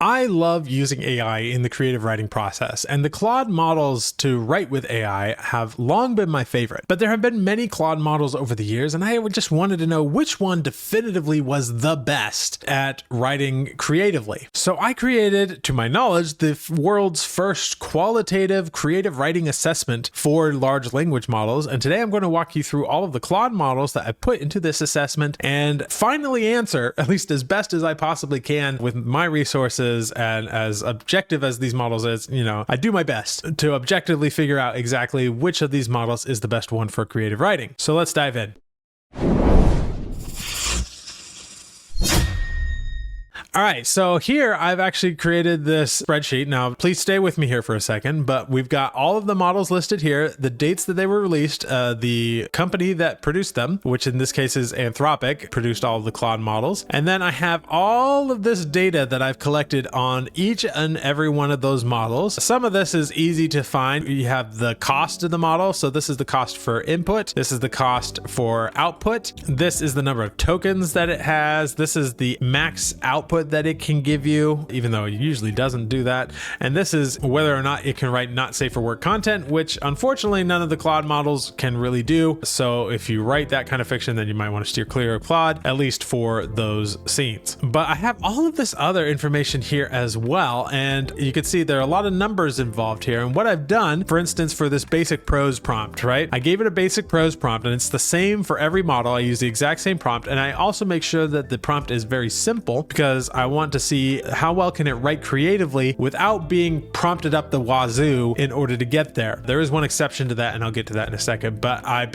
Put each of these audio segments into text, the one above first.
I love using AI in the creative writing process, and the Claude models to write with AI have long been my favorite. But there have been many Claude models over the years, and I just wanted to know which one definitively was the best at writing creatively. So I created, to my knowledge, the world's first qualitative creative writing assessment for large language models. And today I'm going to walk you through all of the Claude models that I put into this assessment and finally answer, at least as best as I possibly can with my resources and as objective as these models is, I do my best to objectively figure out exactly which of these models is the best one for creative writing. So let's dive in. All right, so here I've actually created this spreadsheet. Now, please stay with me here for a second, but we've got all of the models listed here, the dates that they were released, the company that produced them, which in this case is Anthropic, produced all of the Claude models. And then I have all of this data that I've collected on each and every one of those models. Some of this is easy to find. You have the cost of the model. So this is the cost for input. This is the cost for output. This is the number of tokens that it has. This is the max output that it can give you, even though it usually doesn't do that. And this is whether or not it can write not safe for work content, which unfortunately none of the Claude models can really do. So if you write that kind of fiction, then you might want to steer clear of Claude, at least for those scenes. But I have all of this other information here as well. And you can see there are a lot of numbers involved here. And what I've done, for instance, for this basic prose prompt, right? I gave it a basic prose prompt and it's the same for every model. I use the exact same prompt. And I also make sure that the prompt is very simple because I want to see how well can it write creatively without being prompted up the wazoo in order to get there. There is one exception to that, and I'll get to that in a second. But I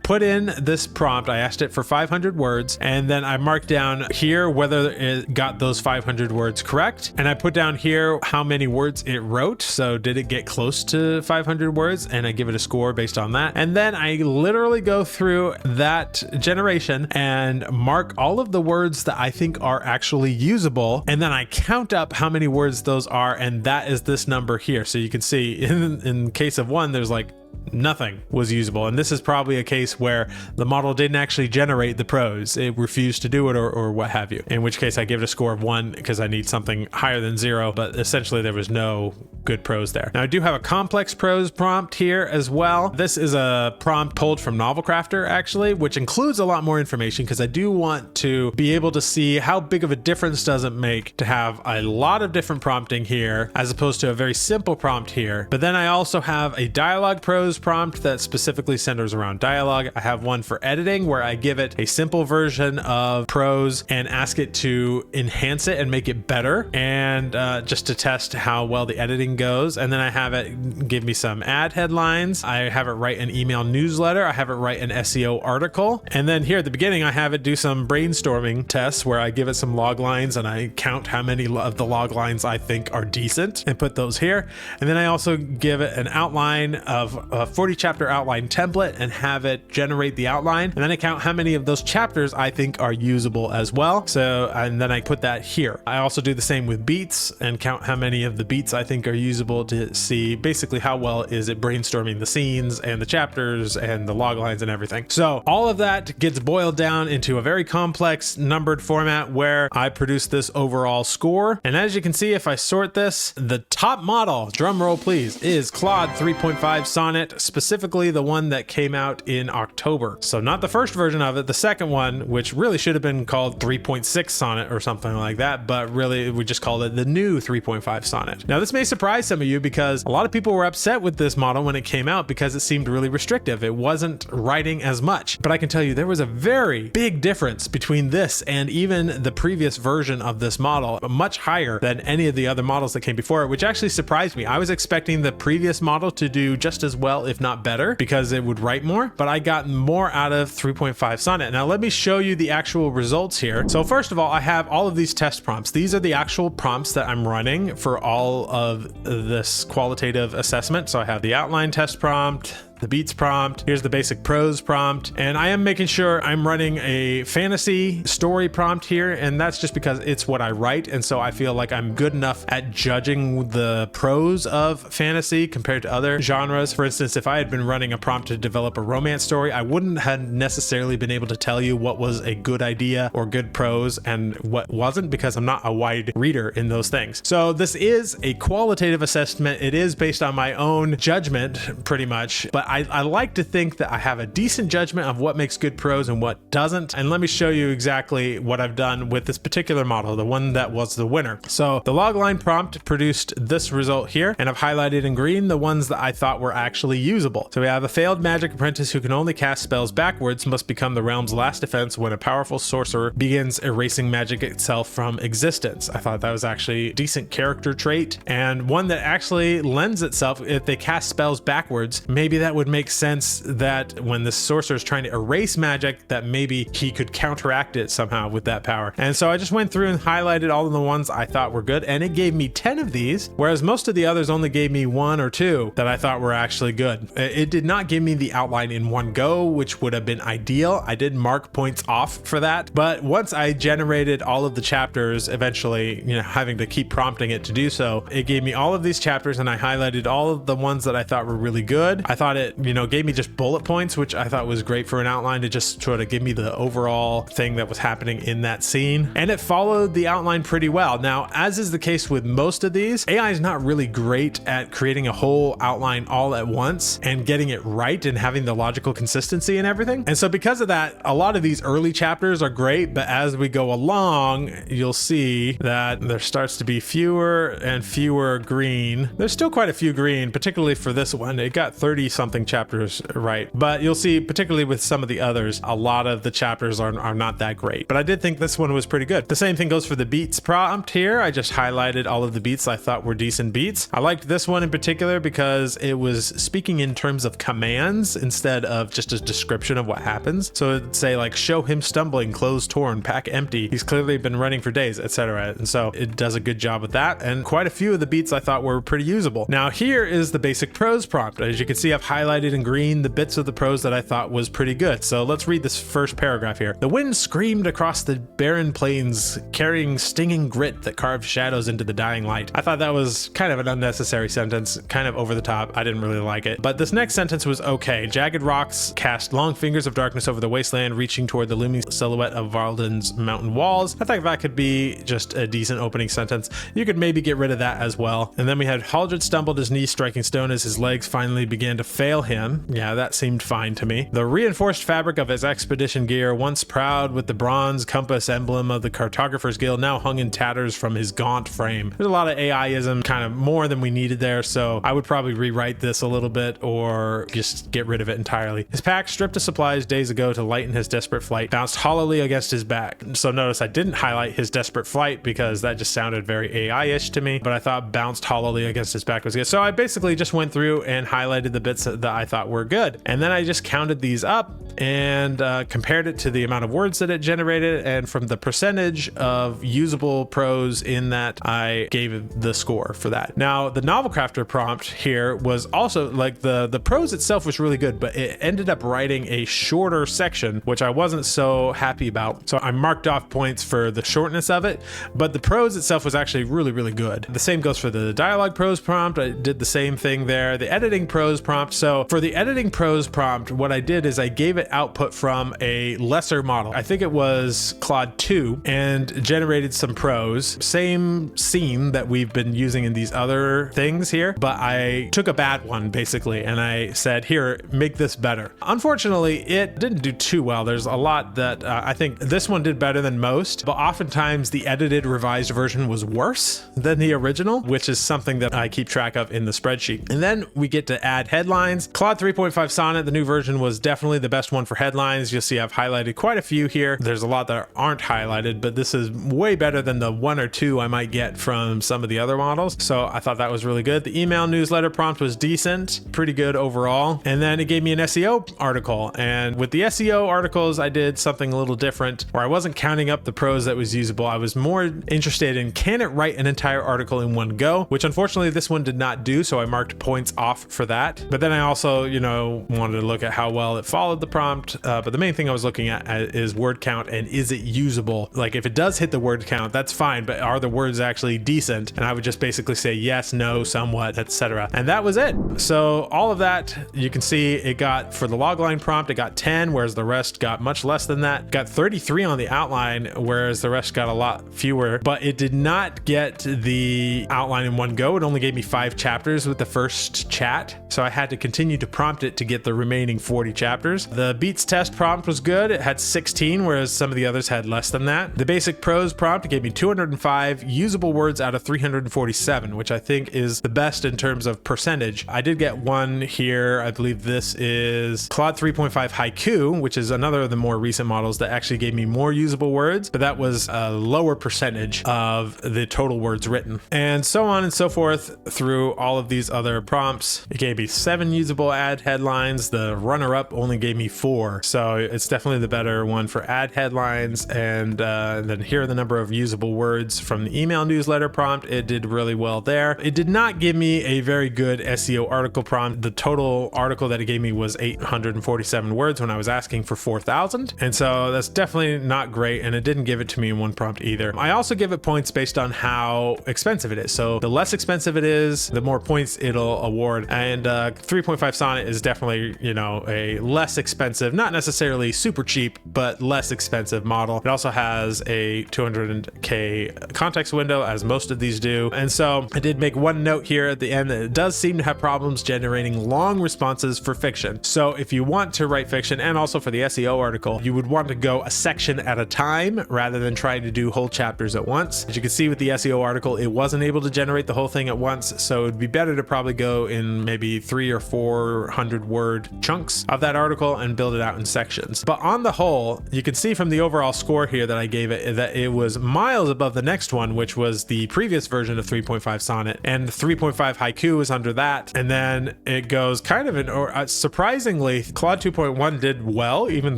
put in this prompt, I asked it for 500 words, and then I marked down here whether it got those 500 words correct. And I put down here how many words it wrote. So did it get close to 500 words? And I give it a score based on that. And then I literally go through that generation and mark all of the words that I think are actually usable, and then I count up how many words those are, and that is this number here. So you can see in case of one, there's like nothing was usable. And this is probably a case where the model didn't actually generate the prose. It refused to do it or what have you. In which case I give it a score of 1 because I need something higher than 0, but essentially there was no good prose there. Now I do have a complex prose prompt here as well. This is a prompt pulled from Novel Crafter actually, which includes a lot more information because I do want to be able to see how big of a difference does it make to have a lot of different prompting here as opposed to a very simple prompt here. But then I also have a dialogue prose prompt that specifically centers around dialogue. I have one for editing where I give it a simple version of prose and ask it to enhance it and make it better, and just to test how well the editing goes. And then I have it give me some ad headlines. I have it write an email newsletter. I have it write an SEO article. And then here at the beginning, I have it do some brainstorming tests where I give it some log lines and I count how many of the log lines I think are decent and put those here. And then I also give it an outline of a 40 chapter outline template and have it generate the outline. And then I count how many of those chapters I think are usable as well. So, and then I put that here. I also do the same with beats and count how many of the beats I think are usable to see basically how well is it brainstorming the scenes and the chapters and the log lines and everything. So all of that gets boiled down into a very complex numbered format where I produce this overall score. And as you can see, if I sort this, the top model, drum roll please, is Claude 3.5 Sonnet, specifically the one that came out in October. So not the first version of it, the second one, which really should have been called 3.6 Sonnet or something like that, but really we just called it the new 3.5 Sonnet. Now this may surprise some of you because a lot of people were upset with this model when it came out because it seemed really restrictive. It wasn't writing as much, but I can tell you there was a very big difference between this and even the previous version of this model, much higher than any of the other models that came before it, which actually surprised me. I was expecting the previous model to do just as well, if not better, because it would write more, but I got more out of 3.5 Sonnet. Now let me show you the actual results here. So first of all, I have all of these test prompts. These are the actual prompts that I'm running for all of this qualitative assessment. So I have the outline test prompt, the beats prompt. Here's the basic prose prompt. And I am making sure I'm running a fantasy story prompt here. And that's just because it's what I write. And so I feel like I'm good enough at judging the prose of fantasy compared to other genres. For instance, if I had been running a prompt to develop a romance story, I wouldn't have necessarily been able to tell you what was a good idea or good prose and what wasn't, because I'm not a wide reader in those things. So this is a qualitative assessment. It is based on my own judgment pretty much, but I like to think that I have a decent judgment of what makes good prose and what doesn't. And let me show you exactly what I've done with this particular model, the one that was the winner. So the logline prompt produced this result here, and I've highlighted in green the ones that I thought were actually usable. So we have a failed magic apprentice who can only cast spells backwards must become the realm's last defense when a powerful sorcerer begins erasing magic itself from existence. I thought that was actually a decent character trait, and one that actually lends itself. If they cast spells backwards, maybe that would make sense that when the sorcerer is trying to erase magic, that maybe he could counteract it somehow with that power. And so I just went through and highlighted all of the ones I thought were good, and it gave me 10 of these, whereas most of the others only gave me 1 or 2 that I thought were actually good. It did not give me the outline in one go, which would have been ideal. I did mark points off for that, but once I generated all of the chapters, eventually, having to keep prompting it to do so, it gave me all of these chapters, and I highlighted all of the ones that I thought were really good. I thought it, gave me just bullet points, which I thought was great for an outline to just sort of give me the overall thing that was happening in that scene. And it followed the outline pretty well. Now, as is the case with most of these, AI is not really great at creating a whole outline all at once and getting it right and having the logical consistency and everything. And so because of that, a lot of these early chapters are great, but as we go along, you'll see that there starts to be fewer and fewer green. There's still quite a few green, particularly for this one. It got 30 something chapters right, but you'll see, particularly with some of the others, a lot of the chapters are not that great. But I did think this one was pretty good. The same thing goes for the beats prompt here. I just highlighted all of the beats I thought were decent beats. I liked this one in particular because it was speaking in terms of commands instead of just a description of what happens. So it'd say like, show him stumbling, clothes torn, pack empty. He's clearly been running for days, etc. And so it does a good job with that. And quite a few of the beats I thought were pretty usable. Now here is the basic prose prompt. As you can see, I've highlighted in green the bits of the prose that I thought was pretty good. So let's read this first paragraph here. The wind screamed across the barren plains, carrying stinging grit that carved shadows into the dying light. I thought that was kind of an unnecessary sentence, kind of over the top. I didn't really like it. But this next sentence was okay. Jagged rocks cast long fingers of darkness over the wasteland, reaching toward the looming silhouette of Varlden's mountain walls. I think that could be just a decent opening sentence. You could maybe get rid of that as well. And then we had Haldred stumbled, his knees striking stone as his legs finally began to fail him. Yeah, that seemed fine to me. The reinforced fabric of his expedition gear, once proud with the bronze compass emblem of the Cartographer's Guild, now hung in tatters from his gaunt frame. There's a lot of AIism, kind of more than we needed there, so I would probably rewrite this a little bit or just get rid of it entirely. His pack, stripped of supplies days ago to lighten his desperate flight, bounced hollowly against his back. So notice I didn't highlight his desperate flight because that just sounded very AI-ish to me, but I thought bounced hollowly against his back was good. So I basically just went through and highlighted the bits that I thought were good. And then I just counted these up and compared it to the amount of words that it generated, and from the percentage of usable prose in that, I gave the score for that. Now, the novel crafter prompt here was also like the prose itself was really good, but it ended up writing a shorter section, which I wasn't so happy about. So I marked off points for the shortness of it, but the prose itself was actually really, really good. The same goes for the dialogue prose prompt. I did the same thing there. The editing prose prompt. So for the editing prose prompt, what I did is I gave it output from a lesser model. I think it was Claude 2, and generated some prose. Same scene that we've been using in these other things here, but I took a bad one basically, and I said, here, make this better. Unfortunately, it didn't do too well. There's a lot that I think this one did better than most, but oftentimes the edited revised version was worse than the original, which is something that I keep track of in the spreadsheet. And then we get to add headlines. Claude 3.5 Sonnet, the new version, was definitely the best one for headlines. You'll see I've highlighted quite a few here. There's a lot that aren't highlighted, but this is way better than the 1 or 2 I might get from some of the other models. So I thought that was really good. The email newsletter prompt was decent, pretty good overall. And then it gave me an SEO article. And with the SEO articles, I did something a little different where I wasn't counting up the prose that was usable. I was more interested in, can it write an entire article in one go, which unfortunately this one did not do. So I marked points off for that. But then I also, you know, wanted to look at how well it followed the prompt. But the main thing I was looking at is word count and is it usable? Like if it does hit the word count, that's fine, but are the words actually decent? And I would just basically say yes, no, somewhat, etc. And that was it. So all of that, you can see it got, for the logline prompt, it got 10, whereas the rest got much less than that. Got 33 on the outline, whereas the rest got a lot fewer, but it did not get the outline in one go. It only gave me 5 chapters with the first chat. So I had to continue to prompt it to get the remaining 40 chapters. The beats test prompt was good. It had 16, whereas some of the others had less than that. The basic prose prompt gave me 205 usable words out of 347, which I think is the best in terms of percentage. I did get one here. I believe this is Claude 3.5 Haiku, which is another of the more recent models that actually gave me more usable words, but that was a lower percentage of the total words written. And so on and so forth through all of these other prompts. It gave me 7 usable ad headlines. The runner-up only gave me 4. So it's definitely the better one for ad headlines. And then here are the number of usable words from the email newsletter prompt. It did really well there. It did not give me a very good SEO article prompt. The total article that it gave me was 847 words when I was asking for 4,000. And so that's definitely not great. And it didn't give it to me in one prompt either. I also give it points based on how expensive it is. So the less expensive it is, the more points it'll award. And 3.5 Sonnet is definitely, you know, a less expensive, not necessarily super cheap, but less expensive model. It also has a 200K context window, as most of these do. And so I did make one note here at the end that it does seem to have problems generating long responses for fiction. So if you want to write fiction, and also for the SEO article, you would want to go a section at a time rather than trying to do whole chapters at once. As you can see with the SEO article, it wasn't able to generate the whole thing at once. So it'd be better to probably go in maybe 300 or 400 word chunks of that article and build it out in sections. But on the whole, you can see from the overall score here that I gave it that it was miles above the next one, which was the previous version of 3.5 Sonnet, and 3.5 Haiku was under that. And then it goes kind of in, or surprisingly, Claude 2.1 did well, even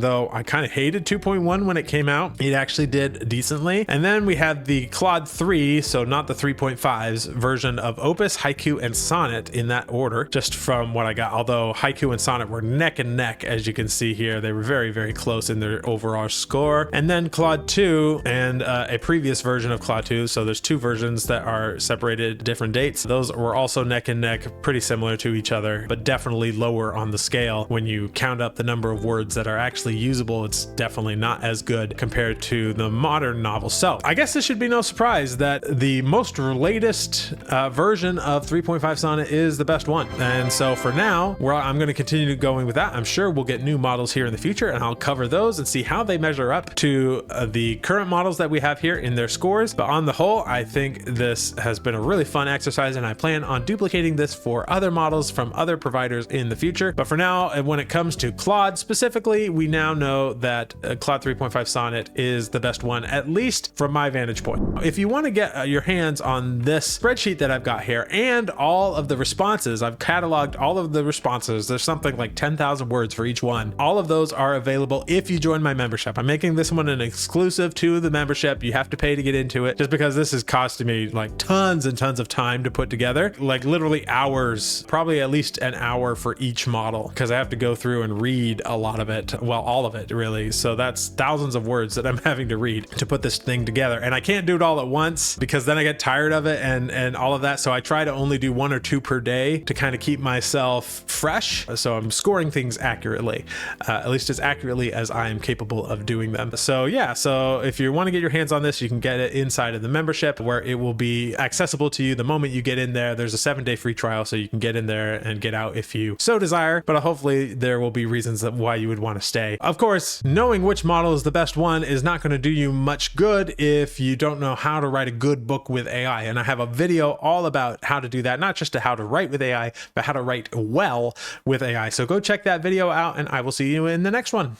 though I kind of hated 2.1 when it came out. It actually did decently. And then we had the Claude 3, so not the 3.5's version of Opus, Haiku, and Sonnet in that order, just from what I got. Although Haiku and Sonnet were neck and neck, as you can see here. They were very, very close in their overall score. And then Claude 2 and a previous version of Claude 2. So there's 2 versions that are separated different dates. Those were also neck and neck, pretty similar to each other, but definitely lower on the scale. When you count up the number of words that are actually usable, it's definitely not as good compared to the modern novel. So I guess this should be no surprise that the most latest version of 3.5 Sonnet is the best one. And so for now, I'm going to continue going with that. I'm sure we'll get new models here in the future, and I'll cover those and see how they measure up to the current models that we have here in their scores. But on the whole, I think this has been a really fun exercise, and I plan on duplicating this for other models from other providers in the future. But for now, when it comes to Claude specifically, we now know that Claude 3.5 Sonnet is the best one, at least from my vantage point. If you want to get your hands on this spreadsheet that I've got here and all of the responses, I've cataloged all of the responses. There's something like 10,000 words for each one. All of those are available if you join my membership. I'm making this one an exclusive to the membership. You have to pay to get into it, just because this is costing me like tons and tons of time to put together, like literally hours, probably at least an hour for each model, because I have to go through and read a lot of it. Well, all of it really. So that's thousands of words that I'm having to read to put this thing together. And I can't do it all at once because then I get tired of it and all of that. So I try to only do 1 or 2 per day to kind of keep myself fresh. So I'm scoring things accurately, at least as accurately as I am capable of doing them. So yeah, so if you want to get your hands on this, you can get it inside of the membership, where it will be accessible to you the moment you get in there. There's a 7-day free trial, so you can get in there and get out if you so desire, but hopefully there will be reasons why you would want to stay. Of course, knowing which model is the best one is not going to do you much good if you don't know how to write a good book with AI. And I have a video all about how to do that, not just how to write with AI, but how to write well with AI. So go check that video out, and I will see you in the next one.